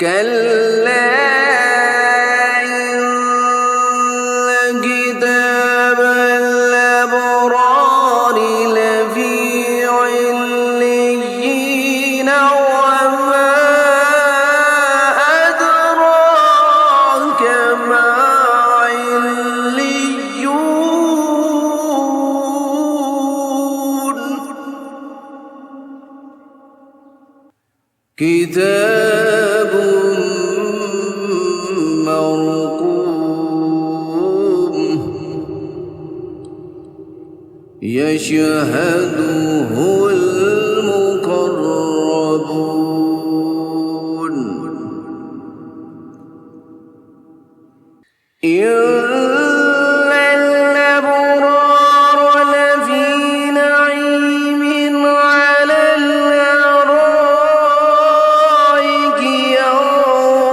كلا إن كتاب الأبرار لفي عليين وما أدراك ما عليون كتاب مرقوم يشهده المقربون إن الأبرار لفي نعيم على الأرائك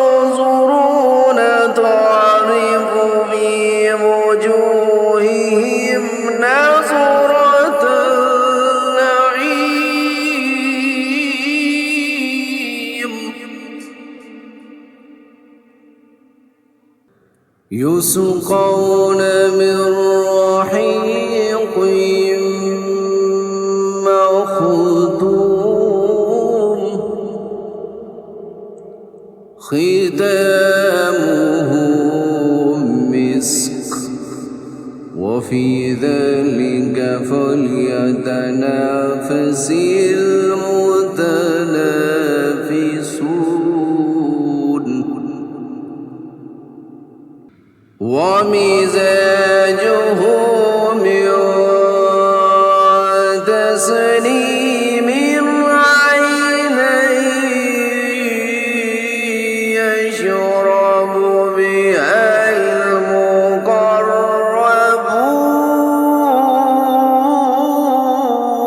ينظرون تعرف في وجوههم نظرة النعيم يسقون من رحيق مختوم ختامه مسك وفي ذلك فليتنافس المتنافسون ومزاجه من تسنيم عينا يشرب بها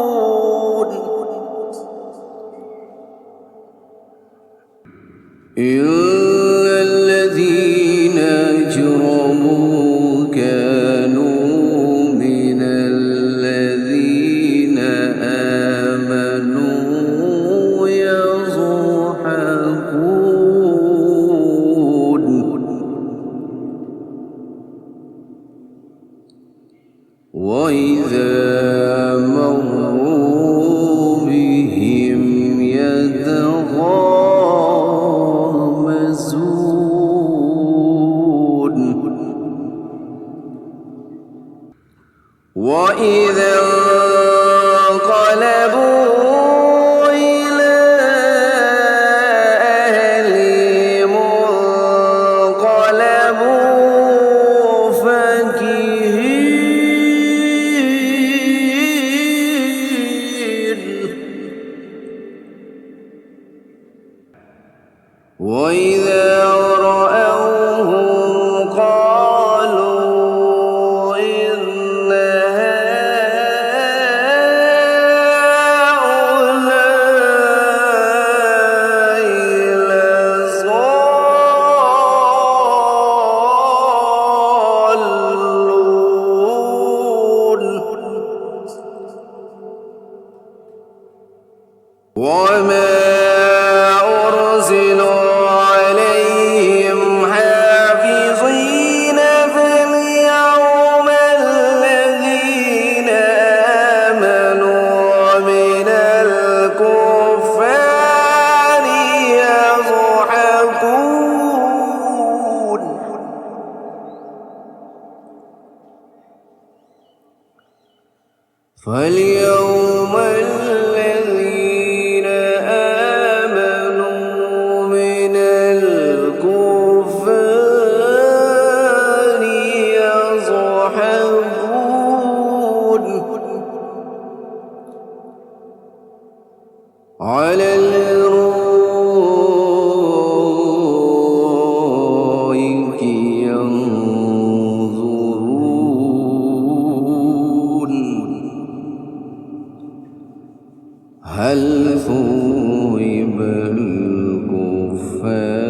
المقربون إلا الذين أجرموا كانوا من الذين آمنوا يضحكون وإذا مروا بهم يتغامزون وإذا انقلبوا إلى أهلهم انقلبوا فكهين وإذا رأوهم قالوا إن هؤلاء لضالون وما أرسلوا عليهم حافظين فاليوم الذين آمنوا من الكفار يضحكون فاليوم الذين آمنوا من الكفار يضحكون على الأرائك ينظرون هل ثوب الكفار